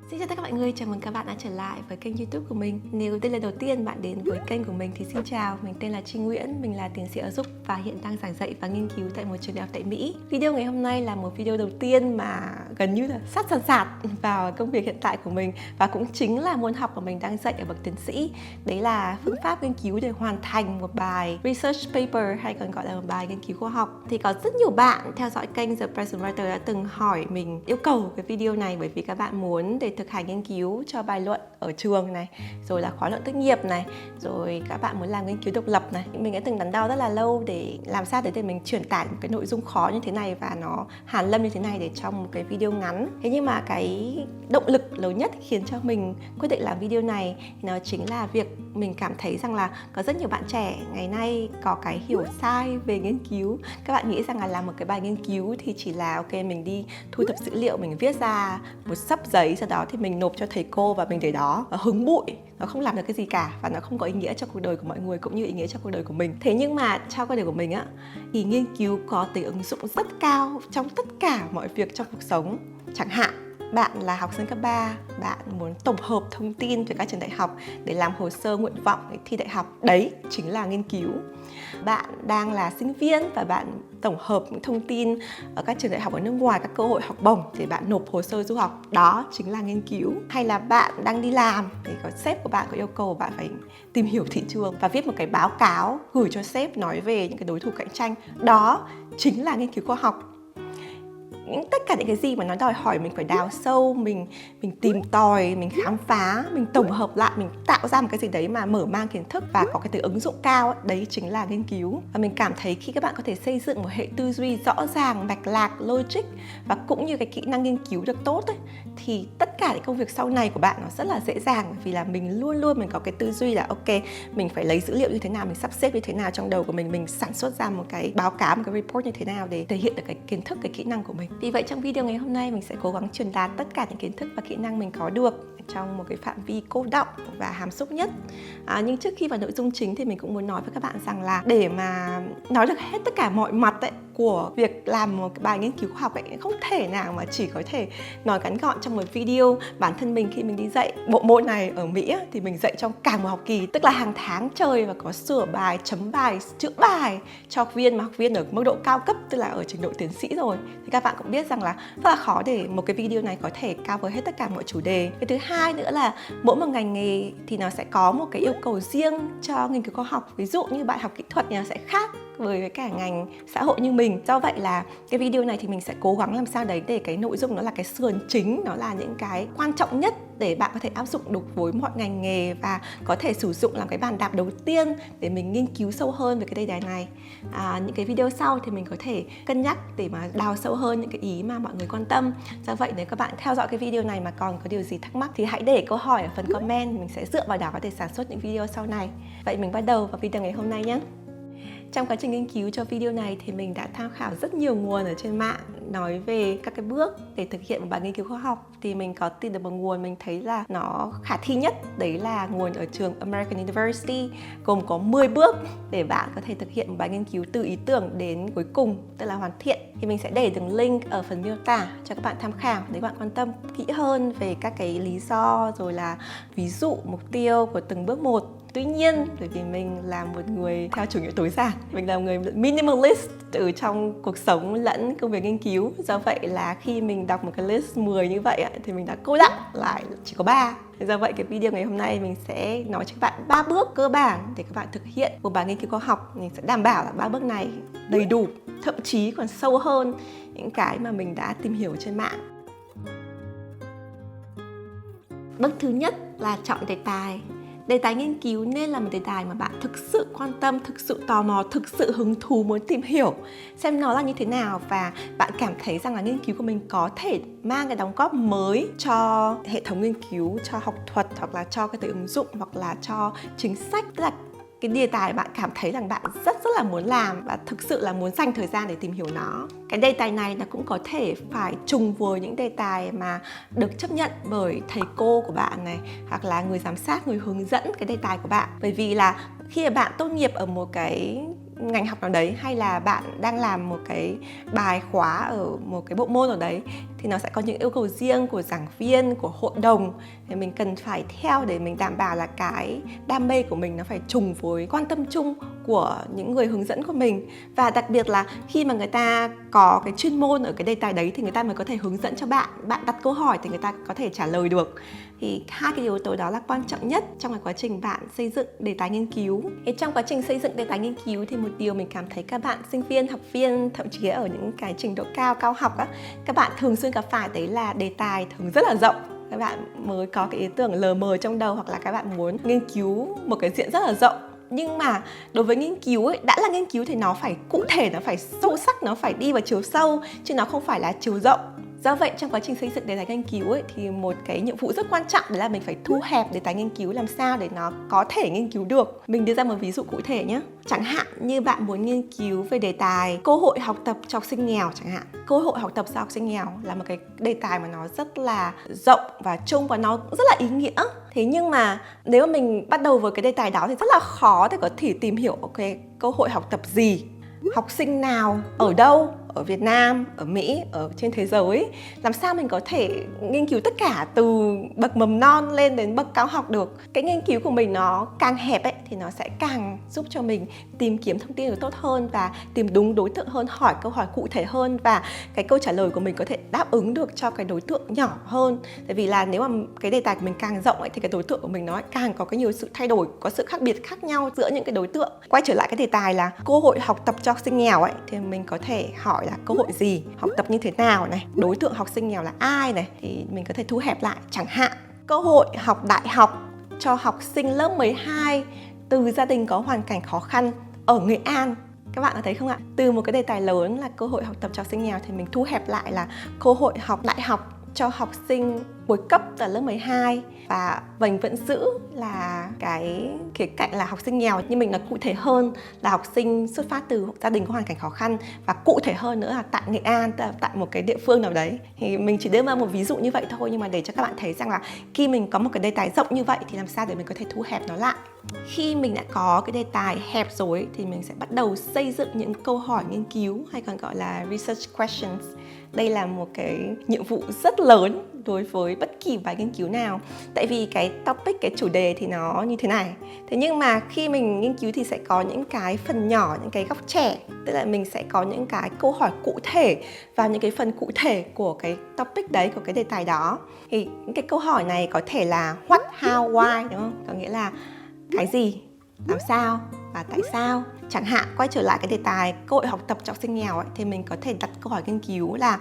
Xin chào tất cả mọi người, chào mừng các bạn đã trở lại với kênh YouTube của mình. Nếu đây là lần đầu tiên bạn đến với kênh của mình thì xin chào, mình tên là Trinh Nguyễn, mình là tiến sĩ giáo dục và hiện đang giảng dạy và nghiên cứu tại một trường đại học tại Mỹ. Video ngày hôm nay là một video đầu tiên mà gần như là sát sàn sạt vào công việc hiện tại của mình và cũng chính là môn học mà mình đang dạy ở bậc tiến sĩ. Đấy là phương pháp nghiên cứu để hoàn thành một bài research paper hay còn gọi là một bài nghiên cứu khoa học. Thì có rất nhiều bạn theo dõi kênh The Present Writer đã từng hỏi mình yêu cầu cái video này bởi vì các bạn muốn để thực hành nghiên cứu cho bài luận ở trường này, rồi là khóa luận tốt nghiệp này, rồi các bạn muốn làm nghiên cứu độc lập này. Mình đã từng đắn đo rất là lâu để làm sao để mình truyền tải một cái nội dung khó như thế này và nó hàn lâm như thế này để trong một cái video ngắn. Thế nhưng mà cái động lực lớn nhất khiến cho mình quyết định làm video này thì nó chính là việc mình cảm thấy rằng là có rất nhiều bạn trẻ ngày nay có cái hiểu sai về nghiên cứu. Các bạn nghĩ rằng là làm một cái bài nghiên cứu thì chỉ là ok, mình đi thu thập dữ liệu, mình viết ra một xấp giấy, sau đó thì mình nộp cho thầy cô và mình để đó hứng bụi, nó không làm được cái gì cả và nó không có ý nghĩa cho cuộc đời của mọi người cũng như ý nghĩa cho cuộc đời của mình. Thế nhưng mà trong cuộc đời của mình á, thì nghiên cứu có tính ứng dụng rất cao trong tất cả mọi việc trong cuộc sống. Chẳng hạn bạn là học sinh cấp 3, bạn muốn tổng hợp thông tin về các trường đại học để làm hồ sơ nguyện vọng để thi đại học. Đấy chính là nghiên cứu. Bạn đang là sinh viên và bạn tổng hợp những thông tin ở các trường đại học ở nước ngoài, các cơ hội học bổng để bạn nộp hồ sơ du học. Đó chính là nghiên cứu. Hay là bạn đang đi làm thì có sếp của bạn có yêu cầu bạn phải tìm hiểu thị trường và viết một cái báo cáo gửi cho sếp nói về những cái đối thủ cạnh tranh. Đó chính là nghiên cứu khoa học. Tất cả những cái gì mà nó đòi hỏi mình phải đào sâu, mình tìm tòi, mình khám phá, mình tổng hợp lại, mình tạo ra một cái gì đấy mà mở mang kiến thức và có cái tính ứng dụng cao, đấy chính là nghiên cứu. Và mình cảm thấy khi các bạn có thể xây dựng một hệ tư duy rõ ràng, mạch lạc, logic và cũng như cái kỹ năng nghiên cứu được tốt ấy, thì tất cả những công việc sau này của bạn nó rất là dễ dàng, vì là mình luôn luôn mình có cái tư duy là ok, mình phải lấy dữ liệu như thế nào, mình sắp xếp như thế nào trong đầu của mình sản xuất ra một cái báo cáo, một cái report như thế nào để thể hiện được cái kiến thức, cái kỹ năng của mình. Vì vậy trong video ngày hôm nay mình sẽ cố gắng truyền đạt tất cả những kiến thức và kỹ năng mình có được trong một cái phạm vi cô đọng và hàm xúc nhất. Nhưng trước khi vào nội dung chính thì mình cũng muốn nói với các bạn rằng là để mà nói được hết tất cả mọi mặt ấy, của việc làm một cái bài nghiên cứu khoa học ấy, không thể nào mà chỉ có thể nói ngắn gọn trong một video. Bản thân mình khi mình đi dạy bộ môn này ở Mỹ thì mình dạy trong cả một học kỳ, tức là hàng tháng trời và có sửa bài, chấm bài, chữa bài cho học viên, mà học viên ở mức độ cao cấp, tức là ở trình độ tiến sĩ rồi. Thì các bạn cũng biết rằng là rất là khó để một cái video này có thể cover hết tất cả mọi chủ đề. Cái thứ hai nữa là mỗi một ngành nghề thì nó sẽ có một cái yêu cầu riêng cho nghiên cứu khoa học. Ví dụ như bạn học kỹ thuật thì nó sẽ khác với cả ngành xã hội như mình. Do vậy là cái video này thì mình sẽ cố gắng làm sao đấy để cái nội dung nó là cái sườn chính, nó là những cái quan trọng nhất để bạn có thể áp dụng được với mọi ngành nghề và có thể sử dụng làm cái bàn đạp đầu tiên để mình nghiên cứu sâu hơn về cái đề tài này. Những cái video sau thì mình có thể cân nhắc để mà đào sâu hơn những cái ý mà mọi người quan tâm. Do vậy nếu các bạn theo dõi cái video này mà còn có điều gì thắc mắc thì hãy để câu hỏi ở phần comment, mình sẽ dựa vào đó để sản xuất những video sau này. Vậy mình bắt đầu vào video ngày hôm nay nhé. Trong quá trình nghiên cứu cho video này thì mình đã tham khảo rất nhiều nguồn ở trên mạng nói về các cái bước để thực hiện một bài nghiên cứu khoa học. Thì mình có tìm được một nguồn mình thấy là nó khả thi nhất, đấy là nguồn ở trường American University, gồm có 10 bước để bạn có thể thực hiện một bài nghiên cứu từ ý tưởng đến cuối cùng, tức là hoàn thiện. Thì mình sẽ để đường link ở phần miêu tả cho các bạn tham khảo nếu bạn quan tâm kỹ hơn về các cái lý do rồi là ví dụ, mục tiêu của từng bước một. Tuy nhiên, bởi vì mình là một người theo chủ nghĩa tối giản, mình là một người minimalist từ trong cuộc sống lẫn công việc nghiên cứu. Do vậy là khi mình đọc một cái list 10 như vậy thì mình đã cô đọng lại chỉ có 3. Do vậy cái video ngày hôm nay mình sẽ nói cho các bạn 3 bước cơ bản để các bạn thực hiện một bài nghiên cứu khoa học. Mình sẽ đảm bảo là 3 bước này đầy đủ, thậm chí còn sâu hơn những cái mà mình đã tìm hiểu trên mạng. Bước thứ nhất là chọn đề tài. Đề tài nghiên cứu nên là một đề tài mà bạn thực sự quan tâm, thực sự tò mò, thực sự hứng thú muốn tìm hiểu xem nó là như thế nào, và bạn cảm thấy rằng là nghiên cứu của mình có thể mang cái đóng góp mới cho hệ thống nghiên cứu, cho học thuật, hoặc là cho cái ứng dụng, hoặc là cho chính sách. Tức là cái đề tài bạn cảm thấy rằng bạn rất là muốn làm và thực sự là muốn dành thời gian để tìm hiểu nó. Cái đề tài này nó cũng có thể phải trùng với những đề tài mà được chấp nhận bởi thầy cô của bạn này, hoặc là người giám sát, người hướng dẫn cái đề tài của bạn. Bởi vì là khi mà bạn tốt nghiệp ở một cái ngành học nào đấy, hay là bạn đang làm một cái bài khóa ở một cái bộ môn nào đấy, thì nó sẽ có những yêu cầu riêng của giảng viên, của hội đồng, thì mình cần phải theo để mình đảm bảo là cái đam mê của mình nó phải trùng với quan tâm chung của những người hướng dẫn của mình. Và đặc biệt là khi mà người ta có cái chuyên môn ở cái đề tài đấy thì người ta mới có thể hướng dẫn cho bạn. Bạn đặt câu hỏi thì người ta có thể trả lời được. Thì hai cái yếu tố đó là quan trọng nhất trong cái quá trình bạn xây dựng đề tài nghiên cứu. Thì trong quá trình xây dựng đề tài nghiên cứu thì một điều mình cảm thấy các bạn sinh viên, học viên, thậm chí ở những cái trình độ cao học á, các bạn thường xuyên gặp phải đấy là đề tài thường rất là rộng. Các bạn mới có cái ý tưởng lờ mờ trong đầu, hoặc là các bạn muốn nghiên cứu một cái diện rất là rộng. Nhưng mà đối với nghiên cứu ấy, đã là nghiên cứu thì nó phải cụ thể, nó phải sâu sắc, nó phải đi vào chiều sâu, chứ nó không phải là chiều rộng. Do vậy trong quá trình xây dựng đề tài nghiên cứu ấy, thì một cái nhiệm vụ rất quan trọng đấy là mình phải thu hẹp đề tài nghiên cứu làm sao để nó có thể nghiên cứu được. Mình đưa ra một ví dụ cụ thể nhé. Chẳng hạn như bạn muốn nghiên cứu về đề tài cơ hội học tập cho học sinh nghèo chẳng hạn. Cơ hội học tập cho học sinh nghèo là một cái đề tài mà nó rất là rộng và chung và nó rất là ý nghĩa. Thế nhưng mà nếu mà mình bắt đầu với cái đề tài đó thì rất là khó để có thể tìm hiểu cơ hội học tập gì, học sinh nào, ở đâu, ở Việt Nam, ở Mỹ, ở trên thế giới. Làm sao mình có thể nghiên cứu tất cả từ bậc mầm non lên đến bậc cao học được. Cái nghiên cứu của mình nó càng hẹp ấy, thì nó sẽ càng giúp cho mình tìm kiếm thông tin được tốt hơn và tìm đúng đối tượng hơn, hỏi câu hỏi cụ thể hơn, và cái câu trả lời của mình có thể đáp ứng được cho cái đối tượng nhỏ hơn. Tại vì là nếu mà cái đề tài của mình càng rộng ấy, thì cái đối tượng của mình nó càng có cái nhiều sự thay đổi, có sự khác biệt khác nhau giữa những cái đối tượng. Quay trở lại cái đề tài là cơ hội học tập cho học sinh nghèo ấy, thì mình có thể hỏi là cơ hội gì, học tập như thế nào này, đối tượng học sinh nghèo là ai này, thì mình có thể thu hẹp lại. Chẳng hạn cơ hội học đại học cho học sinh lớp 12 từ gia đình có hoàn cảnh khó khăn ở Nghệ An. Các bạn có thấy không ạ? Từ một cái đề tài lớn là cơ hội học tập cho học sinh nghèo thì mình thu hẹp lại là cơ hội học đại học cho học sinh cuối cấp là lớp 12, và mình vẫn giữ là cái khía cạnh là học sinh nghèo, nhưng mình nói cụ thể hơn là học sinh xuất phát từ gia đình có hoàn cảnh khó khăn, và cụ thể hơn nữa là tại Nghệ An, tại một cái địa phương nào đấy. Thì mình chỉ đưa ra một ví dụ như vậy thôi, nhưng mà để cho các bạn thấy rằng là khi mình có một cái đề tài rộng như vậy thì làm sao để mình có thể thu hẹp nó lại. Khi mình đã có cái đề tài hẹp rồi thì mình sẽ bắt đầu xây dựng những câu hỏi nghiên cứu, hay còn gọi là research questions. Đây là một cái nhiệm vụ rất lớn đối với bất kỳ bài nghiên cứu nào. Tại vì cái topic, cái chủ đề thì nó như thế này. Thế nhưng mà khi mình nghiên cứu thì sẽ có những cái phần nhỏ, những cái góc trẻ. Tức là mình sẽ có những cái câu hỏi cụ thể vào những cái phần cụ thể của cái topic đấy, của cái đề tài đó. Thì những cái câu hỏi này có thể là what, how, why, đúng không? Có nghĩa là cái gì, làm sao và tại sao. Chẳng hạn quay trở lại cái đề tài cơ hội học tập cho học sinh nghèo ấy, thì mình có thể đặt câu hỏi nghiên cứu là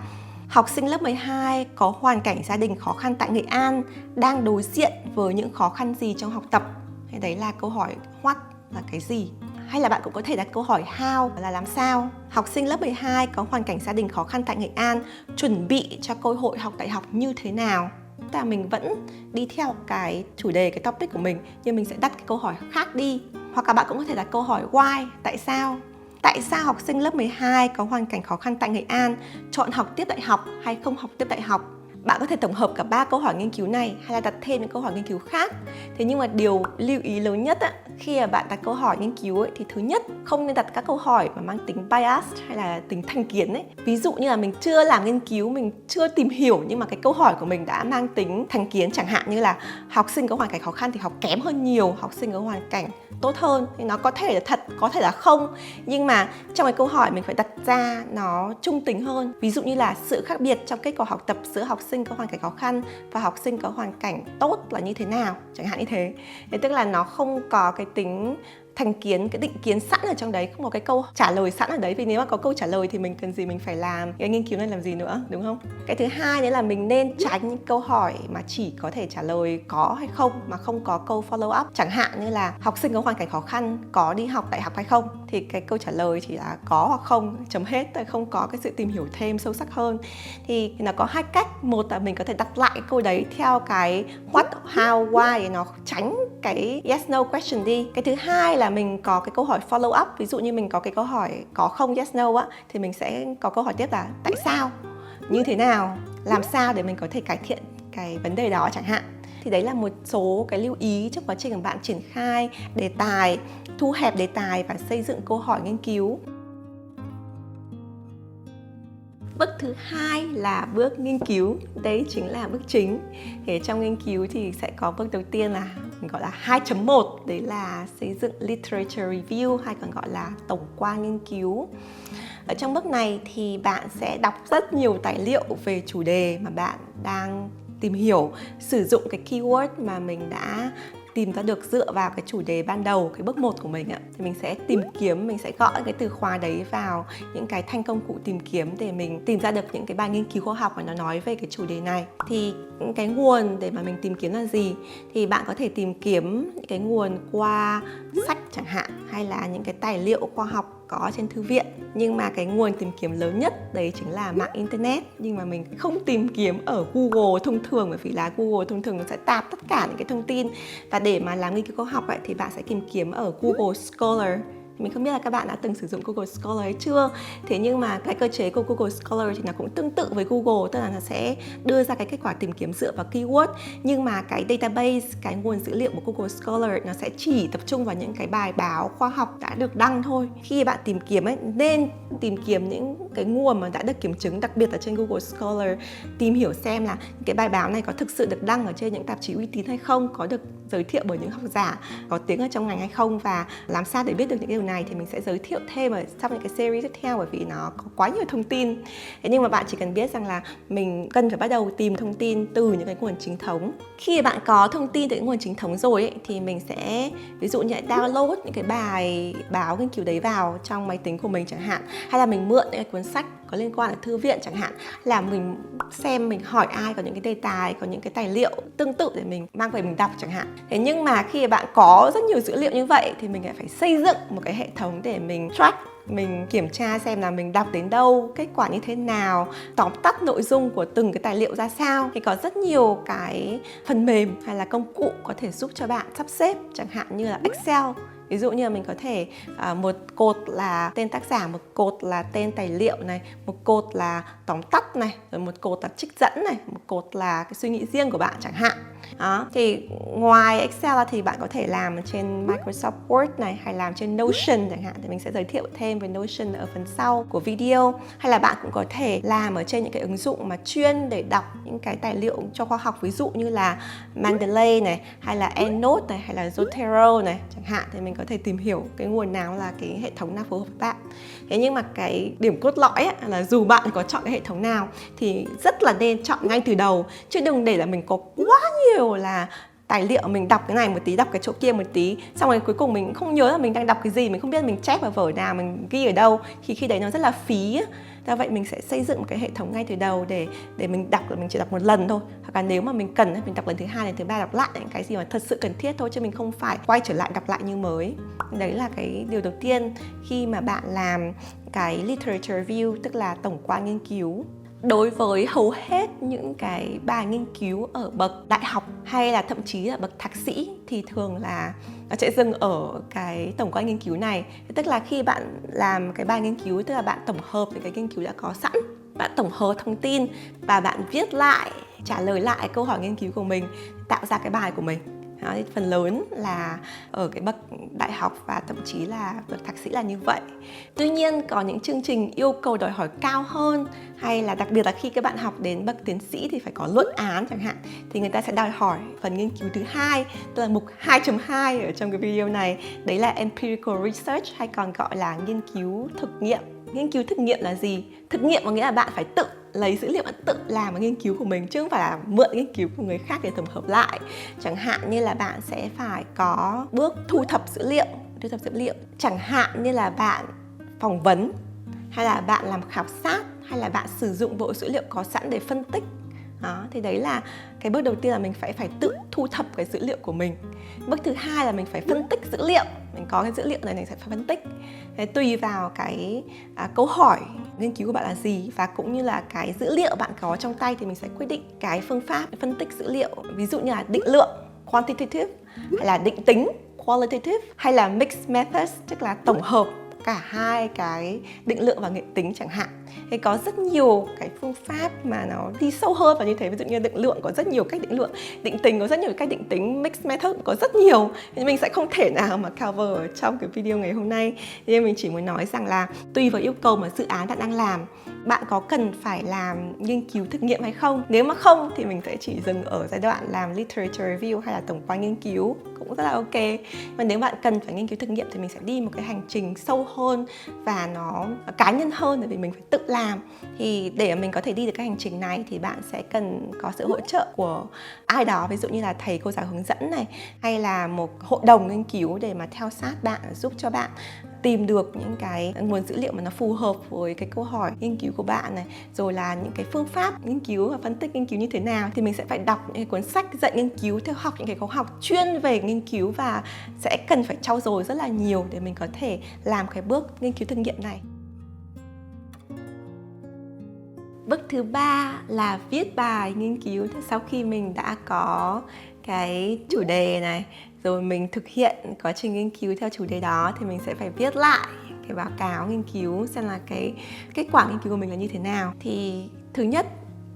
học sinh lớp 12 có hoàn cảnh gia đình khó khăn tại Nghệ An đang đối diện với những khó khăn gì trong học tập. Thế đấy là câu hỏi what là cái gì. Hay là bạn cũng có thể đặt câu hỏi how là làm sao. Học sinh lớp 12 có hoàn cảnh gia đình khó khăn tại Nghệ An chuẩn bị cho cơ hội học đại học như thế nào. Tức là mình vẫn đi theo cái chủ đề, cái topic của mình, nhưng mình sẽ đặt cái câu hỏi khác đi. Hoặc là bạn cũng có thể đặt câu hỏi why, tại sao. Tại sao học sinh lớp 12 có hoàn cảnh khó khăn tại Nghệ An chọn học tiếp đại học hay không học tiếp đại học? Bạn có thể tổng hợp cả 3 câu hỏi nghiên cứu này hay là đặt thêm những câu hỏi nghiên cứu khác. Thế nhưng mà điều lưu ý lớn nhất khi mà bạn đặt câu hỏi nghiên cứu thì thứ nhất, không nên đặt các câu hỏi mà mang tính bias hay là tính thành kiến ấy. Ví dụ như là mình chưa làm nghiên cứu, mình chưa tìm hiểu, nhưng mà cái câu hỏi của mình đã mang tính thành kiến. Chẳng hạn như là học sinh có hoàn cảnh khó khăn thì học kém hơn nhiều học sinh có hoàn cảnh tốt hơn. Thì nó có thể là thật, có thể là không. Nhưng mà trong cái câu hỏi mình phải đặt ra nó trung tính hơn. Ví dụ như là sự khác biệt trong kết quả học tập giữa học sinh có hoàn cảnh khó khăn và học sinh có hoàn cảnh tốt là như thế nào, chẳng hạn như thế. Thế tức là nó không có cái tính thành kiến, cái định kiến sẵn ở trong đấy, không có cái câu trả lời sẵn ở đấy. Vì nếu mà có câu trả lời thì mình cần gì mình phải làm cái nghiên cứu này làm gì nữa, đúng không? Cái thứ hai nữa là mình nên tránh những câu hỏi mà chỉ có thể trả lời có hay không mà không có câu follow up. Chẳng hạn như là học sinh có hoàn cảnh khó khăn có đi học đại học hay không, thì cái câu trả lời chỉ là có hoặc không, chấm hết, không có cái sự tìm hiểu thêm sâu sắc hơn. Thì nó có hai cách. Một là mình có thể đặt lại cái câu đấy theo cái what, how, why để nó tránh cái yes no question đi. Cái thứ hai là mình có cái câu hỏi follow up. Ví dụ như mình có cái câu hỏi có không yes no thì mình sẽ có câu hỏi tiếp là tại sao, như thế nào, làm sao để mình có thể cải thiện cái vấn đề đó chẳng hạn. Thì đấy là một số cái lưu ý trong quá trình của bạn triển khai đề tài, thu hẹp đề tài và xây dựng câu hỏi nghiên cứu. Bước thứ hai là bước nghiên cứu. Đấy chính là bước chính. Thì trong nghiên cứu thì sẽ có bước đầu tiên là mình gọi là 2.1. Đấy là xây dựng literature review hay còn gọi là tổng quan nghiên cứu. Ở trong bước này thì bạn sẽ đọc rất nhiều tài liệu về chủ đề mà bạn đang tìm hiểu, sử dụng cái keyword mà mình đã tìm ra được dựa vào cái chủ đề ban đầu, cái bước 1 của mình ạ. Thì mình sẽ tìm kiếm, mình sẽ gõ cái từ khóa đấy vào những cái thanh công cụ tìm kiếm để mình tìm ra được những cái bài nghiên cứu khoa học mà nó nói về cái chủ đề này. Thì cái nguồn để mà mình tìm kiếm là gì? Thì bạn có thể tìm kiếm những cái nguồn qua sách chẳng hạn, hay là những cái tài liệu khoa học có trên thư viện. Nhưng mà cái nguồn tìm kiếm lớn nhất đấy chính là mạng internet. Nhưng mà mình không tìm kiếm ở Google thông thường, bởi vì là Google thông thường nó sẽ tạp tất cả những cái thông tin. Và để mà làm nghiên cứu khoa học ấy, thì bạn sẽ tìm kiếm ở Google Scholar. Mình không biết là các bạn đã từng sử dụng Google Scholar hay chưa. Thế nhưng mà cái cơ chế của Google Scholar thì nó cũng tương tự với Google, tức là nó sẽ đưa ra cái kết quả tìm kiếm dựa vào keyword. Nhưng mà cái database, cái nguồn dữ liệu của Google Scholar nó sẽ chỉ tập trung vào những cái bài báo khoa học đã được đăng thôi. Khi bạn tìm kiếm ấy, nên tìm kiếm những cái nguồn mà đã được kiểm chứng, đặc biệt là trên Google Scholar, tìm hiểu xem là cái bài báo này có thực sự được đăng ở trên những tạp chí uy tín hay không, có được giới thiệu bởi những học giả có tiếng ở trong ngành hay không. Và làm sao để biết được những điều này thì mình sẽ giới thiệu thêm ở trong những cái series tiếp theo, bởi vì nó có quá nhiều thông tin. Thế nhưng mà bạn chỉ cần biết rằng là mình cần phải bắt đầu tìm thông tin từ những cái nguồn chính thống. Khi bạn có thông tin từ những nguồn chính thống rồi ấy, thì mình sẽ ví dụ như download những cái bài báo nghiên cứu đấy vào trong máy tính của mình chẳng hạn, hay là mình mượn những cái cuốn sách có liên quan đến thư viện chẳng hạn, là mình xem, mình hỏi ai có những cái đề tài, có những cái tài liệu tương tự để mình mang về mình đọc chẳng hạn. Thế nhưng mà khi bạn có rất nhiều dữ liệu như vậy thì mình lại phải xây dựng một cái hệ thống để mình track, mình kiểm tra xem là mình đọc đến đâu, kết quả như thế nào, tóm tắt nội dung của từng cái tài liệu ra sao. Thì có rất nhiều cái phần mềm hay là công cụ có thể giúp cho bạn sắp xếp, chẳng hạn như là Excel. Ví dụ như là mình có thể một cột là tên tác giả, một cột là tên tài liệu này, một cột là tóm tắt này, rồi một cột là trích dẫn này, một cột là cái suy nghĩ riêng của bạn chẳng hạn. Đó. Thì ngoài Excel ra thì bạn có thể làm trên Microsoft Word này, hay làm trên Notion chẳng hạn. Thì mình sẽ giới thiệu thêm về Notion ở phần sau của video. Hay là bạn cũng có thể làm ở trên những cái ứng dụng mà chuyên để đọc những cái tài liệu cho khoa học, ví dụ như là Mendeley này, hay là EndNote này, hay là Zotero này chẳng hạn. Thì mình có thể tìm hiểu cái nguồn nào là cái hệ thống nào phù hợp với bạn. Thế nhưng mà cái điểm cốt lõi ấy, là dù bạn có chọn cái hệ thống nào thì rất là nên chọn ngay từ đầu, chứ đừng để là mình có quá nhiều là tài liệu, mình đọc cái này một tí, đọc cái chỗ kia một tí, xong rồi cuối cùng mình không nhớ là mình đang đọc cái gì, mình không biết mình chép vào vở nào, mình ghi ở đâu, thì khi đấy nó rất là phí. Do vậy mình sẽ xây dựng một cái hệ thống ngay từ đầu để mình đọc, là mình chỉ đọc một lần thôi, hoặc là nếu mà mình cần mình đọc lần thứ 2, lần thứ 3, đọc lại những cái gì mà thật sự cần thiết thôi, chứ mình không phải quay trở lại đọc lại như mới. Đấy là cái điều đầu tiên khi mà bạn làm cái literature review, tức là tổng quan nghiên cứu. Đối với hầu hết những cái bài nghiên cứu ở bậc đại học hay là thậm chí là bậc thạc sĩ thì thường là nó sẽ dừng ở cái tổng quan nghiên cứu này. Tức là khi bạn làm cái bài nghiên cứu, tức là bạn tổng hợp những cái nghiên cứu đã có sẵn, bạn tổng hợp thông tin và bạn viết lại, trả lời lại câu hỏi nghiên cứu của mình, tạo ra cái bài của mình. Đó, phần lớn là ở cái bậc đại học và thậm chí là bậc thạc sĩ là như vậy. Tuy nhiên có những chương trình yêu cầu đòi hỏi cao hơn, hay là đặc biệt là khi các bạn học đến bậc tiến sĩ thì phải có luận án chẳng hạn, thì người ta sẽ đòi hỏi phần nghiên cứu thứ hai, tức là mục 2.2 ở trong cái video này. Đấy là empirical research, hay còn gọi là nghiên cứu thực nghiệm. Nghiên cứu thực nghiệm là gì? Thực nghiệm có nghĩa là bạn phải tự lấy dữ liệu, bạn tự làm cái nghiên cứu của mình, chứ không phải là mượn nghiên cứu của người khác để tổng hợp lại. Chẳng hạn như là bạn sẽ phải có bước thu thập dữ liệu. Chẳng hạn như là bạn phỏng vấn, hay là bạn làm khảo sát, hay là bạn sử dụng bộ dữ liệu có sẵn để phân tích. Đó, thì đấy là cái bước đầu tiên, là mình phải tự thu thập cái dữ liệu của mình. Bước thứ hai là mình phải phân tích dữ liệu. Mình có cái dữ liệu này, mình sẽ phải phân tích. Thế tùy vào cái câu hỏi nghiên cứu của bạn là gì, và cũng như là cái dữ liệu bạn có trong tay, thì mình sẽ quyết định cái phương pháp phân tích dữ liệu. Ví dụ như là định lượng quantitative, hay là định tính qualitative, hay là mixed methods, tức là tổng hợp cả hai cái định lượng và định tính chẳng hạn. Thì có rất nhiều cái phương pháp mà nó đi sâu hơn vào như thế. Ví dụ như định lượng có rất nhiều cách định lượng, định tính có rất nhiều cách định tính, mixed method có rất nhiều. Thì mình sẽ không thể nào mà cover ở trong cái video ngày hôm nay. Nên mình chỉ muốn nói rằng là tùy vào yêu cầu mà dự án bạn đang làm, bạn có cần phải làm nghiên cứu thực nghiệm hay không. Nếu mà không thì mình sẽ chỉ dừng ở giai đoạn làm literature review hay là tổng quan nghiên cứu, cũng rất là ok. Mà nếu bạn cần phải nghiên cứu thực nghiệm thì mình sẽ đi một cái hành trình sâu hơn và nó cá nhân hơn, bởi vì mình phải tự làm. Thì để mình có thể đi được cái hành trình này thì bạn sẽ cần có sự hỗ trợ của ai đó, ví dụ như là thầy cô giáo hướng dẫn này, hay là một hội đồng nghiên cứu để mà theo sát bạn, giúp cho bạn tìm được những cái nguồn dữ liệu mà nó phù hợp với cái câu hỏi nghiên cứu của bạn này, rồi là những cái phương pháp nghiên cứu và phân tích nghiên cứu như thế nào. Thì mình sẽ phải đọc những cái cuốn sách dạy nghiên cứu, theo học những cái khóa học chuyên về nghiên cứu, và sẽ cần phải trau dồi rất là nhiều để mình có thể làm cái bước nghiên cứu thực nghiệm này. Bước thứ 3 là viết bài nghiên cứu. Sau khi mình đã có cái chủ đề này, rồi mình thực hiện quá trình nghiên cứu theo chủ đề đó, thì mình sẽ phải viết lại cái báo cáo nghiên cứu xem là cái kết quả nghiên cứu của mình là như thế nào. Thì thứ nhất,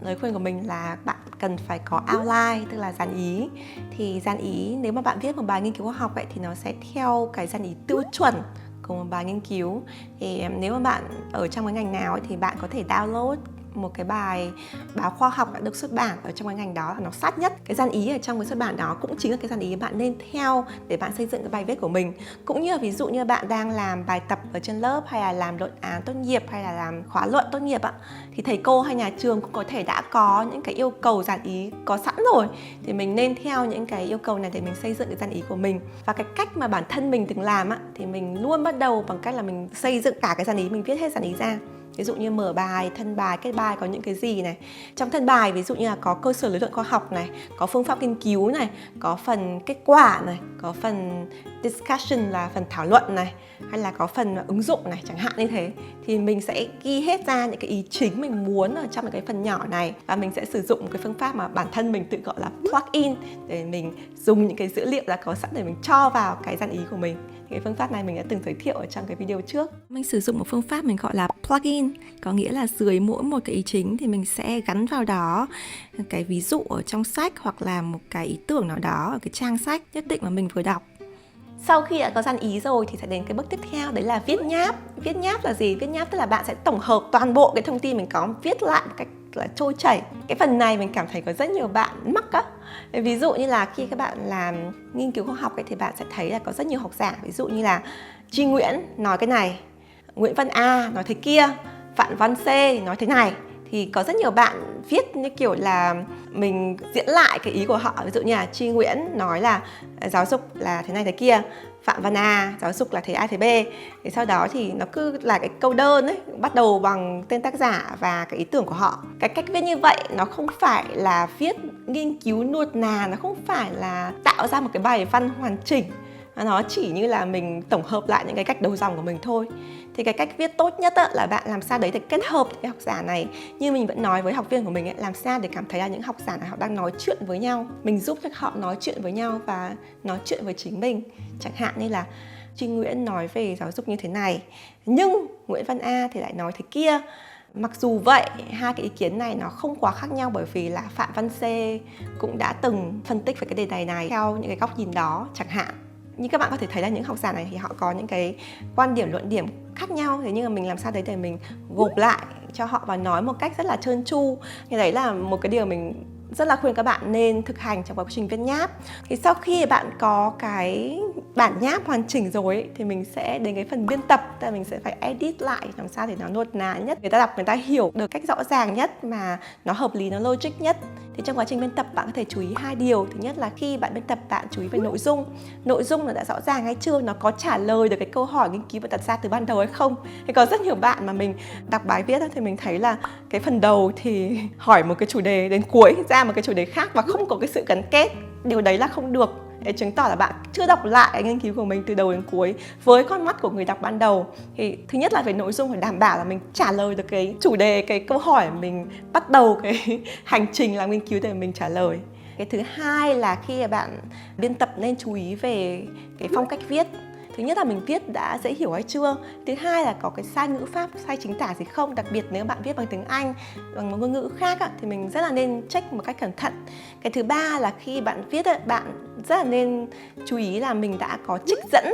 lời khuyên của mình là bạn cần phải có outline, tức là dàn ý. Thì dàn ý, nếu mà bạn viết một bài nghiên cứu khoa học ấy, thì nó sẽ theo cái dàn ý tiêu chuẩn của một bài nghiên cứu. Thì nếu mà bạn ở trong cái ngành nào ấy, thì bạn có thể download một cái bài báo khoa học đã được xuất bản ở trong cái ngành đó, là nó sát nhất. Cái dàn ý ở trong cái xuất bản đó cũng chính là cái dàn ý bạn nên theo để bạn xây dựng cái bài viết của mình. Cũng như là ví dụ như bạn đang làm bài tập ở trên lớp, hay là làm luận án tốt nghiệp, hay là làm khóa luận tốt nghiệp ạ, thì thầy cô hay nhà trường cũng có thể đã có những cái yêu cầu dàn ý có sẵn rồi. Thì mình nên theo những cái yêu cầu này để mình xây dựng cái dàn ý của mình. Và cái cách mà bản thân mình từng làm á, thì mình luôn bắt đầu bằng cách là mình xây dựng cả cái dàn ý, mình viết hết dàn ý ra. Ví dụ như mở bài, thân bài, kết bài có những cái gì này. Trong thân bài ví dụ như là có cơ sở lý luận khoa học này, có phương pháp nghiên cứu này, có phần kết quả này, có phần discussion là phần thảo luận này, hay là có phần ứng dụng này, chẳng hạn như thế. Thì mình sẽ ghi hết ra những cái ý chính mình muốn ở trong cái phần nhỏ này, và mình sẽ sử dụng một cái phương pháp mà bản thân mình tự gọi là plug in, để mình dùng những cái dữ liệu đã có sẵn để mình cho vào cái dàn ý của mình. Cái phương pháp này mình đã từng giới thiệu ở trong cái video trước. Mình sử dụng một phương pháp mình gọi là plugin, có nghĩa là dưới mỗi một cái ý chính thì mình sẽ gắn vào đó cái ví dụ ở trong sách, hoặc là một cái ý tưởng nào đó ở cái trang sách nhất định mà mình vừa đọc. Sau khi đã có dàn ý rồi thì sẽ đến cái bước tiếp theo, đấy là viết nháp. Viết nháp là gì? Viết nháp tức là bạn sẽ tổng hợp toàn bộ cái thông tin mình có, viết lại một cách là trôi chảy. Cái phần này mình cảm thấy có rất nhiều bạn mắc á. Ví dụ như là khi các bạn làm nghiên cứu khoa học ấy, thì bạn sẽ thấy là có rất nhiều học giả, ví dụ như là Tri Nguyễn nói cái này, Nguyễn Văn A nói thế kia, Phạm Văn C nói thế này. Thì có rất nhiều bạn viết như kiểu là mình diễn lại cái ý của họ. Ví dụ như là Tri Nguyễn nói là giáo dục là thế này thế kia, Phạm Văn A giáo dục là thế A thế B. Thì sau đó thì nó cứ là cái câu đơn ấy, bắt đầu bằng tên tác giả và cái ý tưởng của họ. Cái cách viết như vậy nó không phải là viết nghiên cứu nuột nà, nó không phải là tạo ra một cái bài văn hoàn chỉnh, nó chỉ như là mình tổng hợp lại những cái cách đầu dòng của mình thôi. Thì cái cách viết tốt nhất là bạn làm sao đấy để kết hợp cái học giả này. Như mình vẫn nói với học viên của mình ấy, làm sao để cảm thấy là những học giả này họ đang nói chuyện với nhau. Mình giúp cho họ nói chuyện với nhau và nói chuyện với chính mình. Chẳng hạn như là Tri Nguyễn nói về giáo dục như thế này, nhưng Nguyễn Văn A thì lại nói thế kia. Mặc dù vậy, hai cái ý kiến này nó không quá khác nhau, bởi vì là Phạm Văn C cũng đã từng phân tích về cái đề tài này theo những cái góc nhìn đó chẳng hạn. Như các bạn có thể thấy là những học giả này thì họ có những cái quan điểm, luận điểm khác nhau. Thế nhưng mà mình làm sao đấy để mình gộp lại cho họ và nói một cách rất là trơn tru. Thì đấy là một cái điều mình rất là khuyên các bạn nên thực hành trong quá trình viết nháp. Thì sau khi bạn có cái bản nháp hoàn chỉnh rồi ấy, thì mình sẽ đến cái phần biên tập. Tức là mình sẽ phải edit lại làm sao để nó nuột nà nhất, người ta đọc người ta hiểu được cách rõ ràng nhất, mà nó hợp lý, nó logic nhất. Thì trong quá trình biên tập bạn có thể chú ý hai điều. Thứ nhất là khi bạn biên tập, bạn chú ý về nội dung. Nội dung nó đã rõ ràng hay chưa, nó có trả lời được cái câu hỏi nghiên cứu bạn đặt ra từ ban đầu hay không. Thì có rất nhiều bạn mà mình đọc bài viết thì mình thấy là cái phần đầu thì hỏi một cái chủ đề, đến cuối ra một cái chủ đề khác và không có cái sự gắn kết. Điều đấy là không được, để chứng tỏ là bạn chưa đọc lại cái nghiên cứu của mình từ đầu đến cuối với con mắt của người đọc ban đầu. Thì thứ nhất là về nội dung phải đảm bảo là mình trả lời được cái chủ đề, cái câu hỏi mình bắt đầu cái hành trình làm nghiên cứu để mình trả lời. Cái thứ hai là khi bạn biên tập nên chú ý về cái phong cách viết. Thứ nhất là mình viết đã dễ hiểu hay chưa. Thứ hai là có cái sai ngữ pháp, sai chính tả gì không. Đặc biệt nếu bạn viết bằng tiếng Anh, bằng một ngôn ngữ khác thì mình rất là nên check một cách cẩn thận. Cái thứ ba là khi bạn viết bạn rất là nên chú ý là mình đã có trích dẫn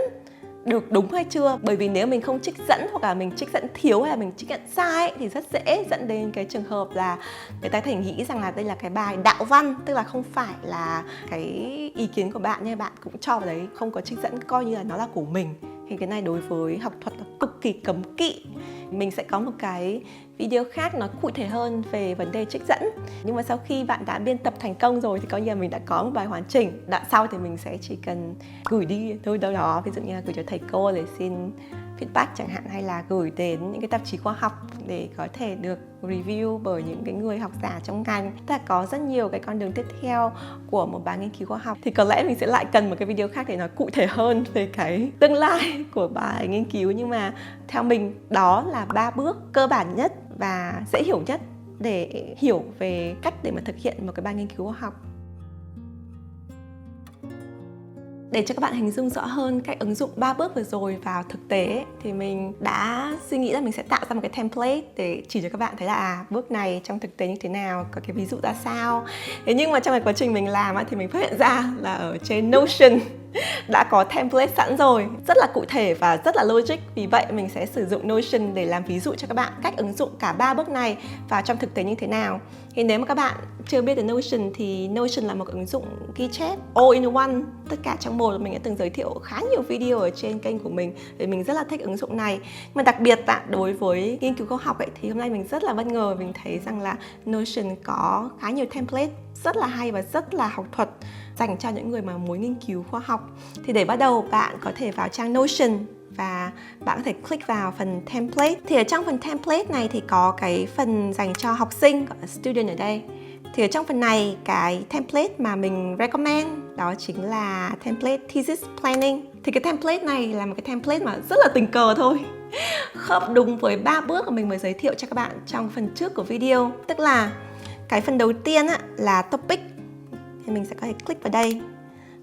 được đúng hay chưa. Bởi vì nếu mình không trích dẫn hoặc là mình trích dẫn thiếu hay là mình trích dẫn sai ấy, thì rất dễ dẫn đến cái trường hợp là người ta thể nghĩ rằng là đây là cái bài đạo văn, tức là không phải là cái ý kiến của bạn nhưng bạn cũng cho vào đấy, không có trích dẫn, coi như là nó là của mình. Thì cái này đối với học thuật là cực kỳ cấm kỵ. Mình sẽ có một cái video khác nói cụ thể hơn về vấn đề trích dẫn. Nhưng mà sau khi bạn đã biên tập thành công rồi thì coi như là mình đã có một bài hoàn chỉnh. Đoạn sau thì mình sẽ chỉ cần gửi đi thôi đâu đó, ví dụ như là gửi cho thầy cô để xin feedback chẳng hạn, hay là gửi đến những cái tạp chí khoa học để có thể được review bởi những cái người học giả trong ngành. Tức là có rất nhiều cái con đường tiếp theo của một bài nghiên cứu khoa học. Thì có lẽ mình sẽ lại cần một cái video khác để nói cụ thể hơn về cái tương lai của bài nghiên cứu. Nhưng mà theo mình đó là 3 bước cơ bản nhất và dễ hiểu nhất để hiểu về cách để mà thực hiện một cái bài nghiên cứu khoa học. Để cho các bạn hình dung rõ hơn cách ứng dụng 3 bước vừa rồi vào thực tế thì mình đã suy nghĩ là mình sẽ tạo ra một cái template để chỉ cho các bạn thấy là bước này trong thực tế như thế nào, có cái ví dụ ra sao. Thế nhưng mà trong cái quá trình mình làm thì mình phát hiện ra là ở trên Notion đã có template sẵn rồi, rất là cụ thể và rất là logic. Vì vậy mình sẽ sử dụng Notion để làm ví dụ cho các bạn cách ứng dụng cả 3 bước này vào trong thực tế như thế nào. Thì nếu mà các bạn chưa biết đến Notion thì Notion là một ứng dụng ghi chép all in one, tất cả trong một. Mình đã từng giới thiệu khá nhiều video ở trên kênh của mình vì mình rất là thích ứng dụng này. Mà đặc biệt đối với nghiên cứu khoa học thì hôm nay mình rất là bất ngờ, mình thấy rằng là Notion có khá nhiều template rất là hay và rất là học thuật dành cho những người mà muốn nghiên cứu khoa học. Thì để bắt đầu, bạn có thể vào trang Notion và bạn có thể click vào phần template. Thì ở trong phần template này thì có cái phần dành cho học sinh, gọi là student ở đây. Thì ở trong phần này, cái template mà mình recommend đó chính là template thesis planning. Thì cái template này là một cái template mà rất là tình cờ thôi, khớp đúng với 3 bước mà mình mới giới thiệu cho các bạn trong phần trước của video. Tức là cái phần đầu tiên là topic. Thì mình sẽ có thể click vào đây.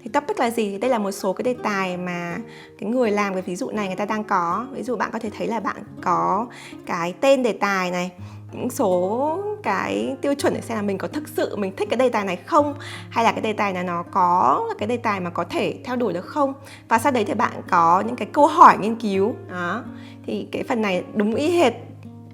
Thì topic là gì? Đây là một số cái đề tài mà cái người làm cái ví dụ này người ta đang có. Ví dụ bạn có thể thấy là bạn có cái tên đề tài này, những số cái tiêu chuẩn để xem là mình có thực sự mình thích cái đề tài này không, hay là cái đề tài này nó có là cái đề tài mà có thể theo đuổi được không. Và sau đấy thì bạn có những cái câu hỏi nghiên cứu đó. Thì cái phần này đúng y hệt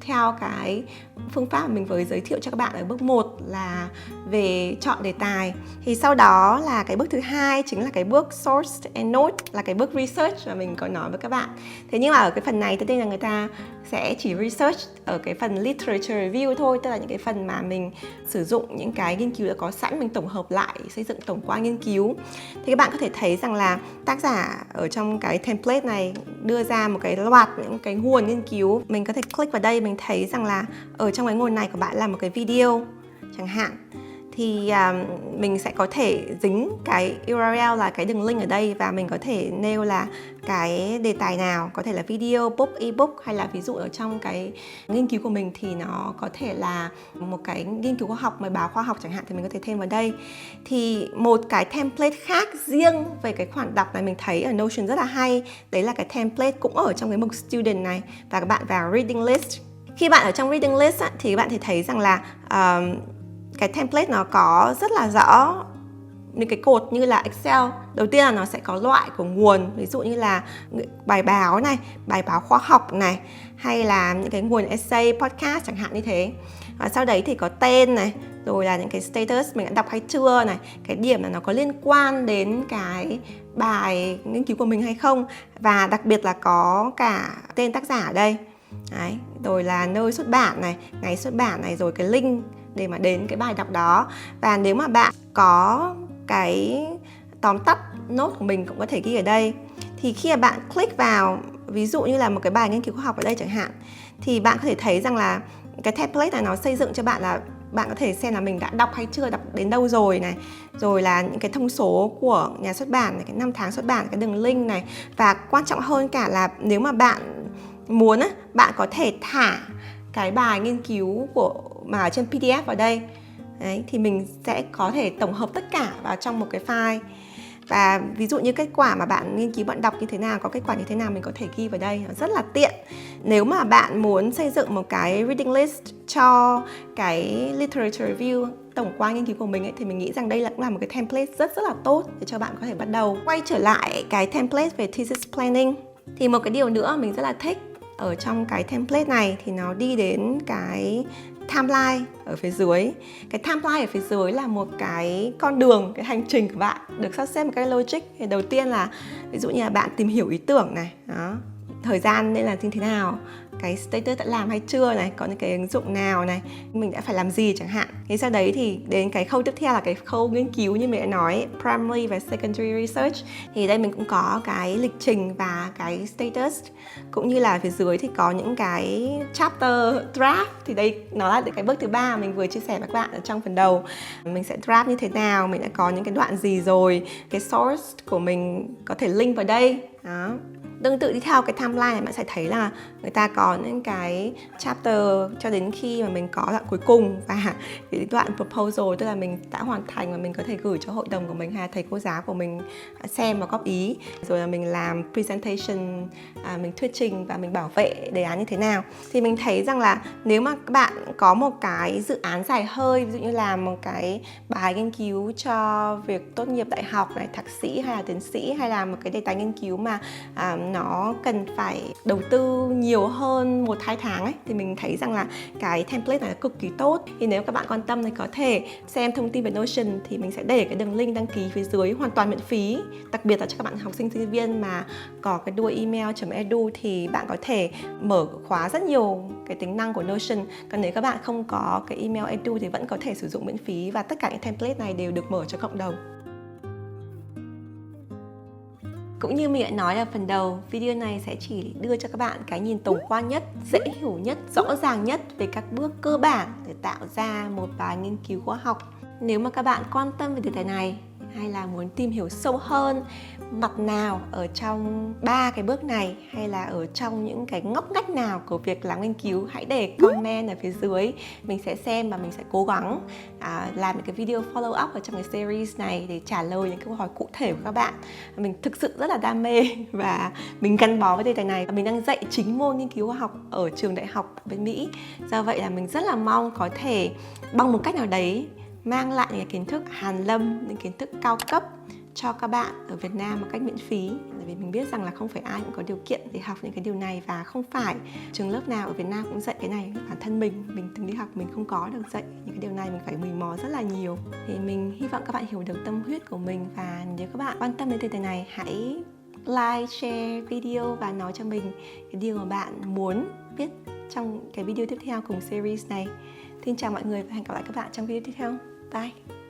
theo cái phương pháp mà mình vừa giới thiệu cho các bạn ở bước 1 là về chọn đề tài. Thì sau đó là cái bước thứ hai chính là cái bước source and note, là cái bước research mà mình có nói với các bạn. Thế nhưng mà ở cái phần này thì là người ta sẽ chỉ research ở cái phần literature review thôi, tức là những cái phần mà mình sử dụng những cái nghiên cứu đã có sẵn, mình tổng hợp lại, xây dựng tổng quan nghiên cứu. Thì các bạn có thể thấy rằng là tác giả ở trong cái template này đưa ra một cái loạt những cái nguồn nghiên cứu. Mình có thể click vào đây, mình thấy rằng là ở trong cái nguồn này của bạn là một cái video chẳng hạn. Thì mình sẽ có thể dính cái URL là cái đường link ở đây và mình có thể nêu là cái đề tài nào, có thể là video, book, ebook, hay là ví dụ ở trong cái nghiên cứu của mình thì nó có thể là một cái nghiên cứu khoa học, bài báo khoa học chẳng hạn, thì mình có thể thêm vào đây. Thì một cái template khác riêng về cái khoản đọc này mình thấy ở Notion rất là hay, đấy là cái template cũng ở trong cái mục student này, và các bạn vào reading list. Khi bạn ở trong reading list thì các bạn thể thấy rằng là cái template nó có rất là rõ những cái cột như là Excel. Đầu tiên là nó sẽ có loại của nguồn, ví dụ như là bài báo này, bài báo khoa học này, hay là những cái nguồn essay, podcast chẳng hạn như thế. Và sau đấy thì có tên này, rồi là những cái status mình đã đọc hay chưa này, cái điểm là nó có liên quan đến cái bài nghiên cứu của mình hay không, và đặc biệt là có cả tên tác giả ở đây. Đấy, rồi là nơi xuất bản này, ngày xuất bản này, rồi cái link để mà đến cái bài đọc đó. Và nếu mà bạn có cái tóm tắt nốt của mình cũng có thể ghi ở đây. Thì khi mà bạn click vào ví dụ như là một cái bài nghiên cứu khoa học ở đây chẳng hạn, thì bạn có thể thấy rằng là cái template này nó xây dựng cho bạn là bạn có thể xem là mình đã đọc hay chưa, đọc đến đâu rồi này, rồi là những cái thông số của nhà xuất bản này, cái năm tháng xuất bản, cái đường link này. Và quan trọng hơn cả là nếu mà bạn muốn bạn có thể thả cái bài nghiên cứu mà ở trên PDF vào đây. Đấy, thì mình sẽ có thể tổng hợp tất cả vào trong một cái file. Và ví dụ như kết quả mà bạn nghiên cứu, bạn đọc như thế nào, có kết quả như thế nào, mình có thể ghi vào đây. Nó rất là tiện. Nếu mà bạn muốn xây dựng một cái reading list cho cái literature review, tổng quan nghiên cứu của mình thì mình nghĩ rằng đây cũng là một cái template rất là tốt để cho bạn có thể bắt đầu. Quay trở lại cái template về thesis planning. Thì một cái điều nữa mình rất là thích ở trong cái template này thì nó đi đến cái timeline ở phía dưới. Cái timeline ở phía dưới là một cái con đường, cái hành trình của bạn được sắp xếp một cái logic. Thì đầu tiên là ví dụ như là bạn tìm hiểu ý tưởng này, đó, thời gian nên là như thế nào, cái status đã làm hay chưa này, có những cái ứng dụng nào này, mình đã phải làm gì chẳng hạn. Thế sau đấy thì đến cái khâu tiếp theo là cái khâu nghiên cứu như mình đã nói, primary và secondary research. Thì đây mình cũng có cái lịch trình và cái status, cũng như là phía dưới thì có những cái chapter draft. Thì đây nó là cái bước thứ 3 mình vừa chia sẻ với các bạn ở trong phần đầu. Mình sẽ draft như thế nào, mình đã có những cái đoạn gì rồi, cái source của mình có thể link vào đây. Đó. Tương tự đi theo cái timeline này, bạn sẽ thấy là người ta có những cái chapter cho đến khi mà mình có đoạn cuối cùng, và cái đoạn proposal, tức là mình đã hoàn thành và mình có thể gửi cho hội đồng của mình hay thầy cô giáo của mình xem và góp ý. Rồi là mình làm presentation, mình thuyết trình và mình bảo vệ đề án như thế nào. Thì mình thấy rằng là nếu mà các bạn có một cái dự án dài hơi, ví dụ như làm một cái bài nghiên cứu cho việc tốt nghiệp đại học này, thạc sĩ hay là tiến sĩ, hay là một cái đề tài nghiên cứu mà nó cần phải đầu tư nhiều hơn 1-2 tháng ấy, thì mình thấy rằng là cái template này là cực kỳ tốt. Thì nếu các bạn quan tâm thì có thể xem thông tin về Notion, thì mình sẽ để cái đường link đăng ký phía dưới hoàn toàn miễn phí. Đặc biệt là cho các bạn học sinh sinh viên mà có cái đuôi email.edu thì bạn có thể mở khóa rất nhiều cái tính năng của Notion. Còn nếu các bạn không có cái email edu thì vẫn có thể sử dụng miễn phí, và tất cả những template này đều được mở cho cộng đồng. Cũng như mình đã nói ở phần đầu, video này sẽ chỉ đưa cho các bạn cái nhìn tổng quan nhất, dễ hiểu nhất, rõ ràng nhất về các bước cơ bản để tạo ra một bài nghiên cứu khoa học. Nếu mà các bạn quan tâm về đề tài này, hay là muốn tìm hiểu sâu hơn mặt nào ở trong 3 cái bước này, hay là ở trong những cái ngóc ngách nào của việc làm nghiên cứu, hãy để comment ở phía dưới. Mình sẽ xem và mình sẽ cố gắng làm những cái video follow up ở trong cái series này để trả lời những câu hỏi cụ thể của các bạn. Mình thực sự rất là đam mê và mình gắn bó với đề tài này, và mình đang dạy chính môn nghiên cứu khoa học ở trường đại học ở bên Mỹ. Do vậy là mình rất là mong có thể bằng một cách nào đấy mang lại những cái kiến thức hàn lâm, những kiến thức cao cấp cho các bạn ở Việt Nam một cách miễn phí. Bởi vì mình biết rằng là không phải ai cũng có điều kiện để học những cái điều này, và không phải trường lớp nào ở Việt Nam cũng dạy cái này. Bản thân mình từng đi học mình không có được dạy những cái điều này, mình phải mày mò rất là nhiều. Thì mình hy vọng các bạn hiểu được tâm huyết của mình, và nếu các bạn quan tâm đến đề tài này, hãy like, share video và nói cho mình cái điều mà bạn muốn biết trong cái video tiếp theo cùng series này. Xin chào mọi người và hẹn gặp lại các bạn trong video tiếp theo. Bye!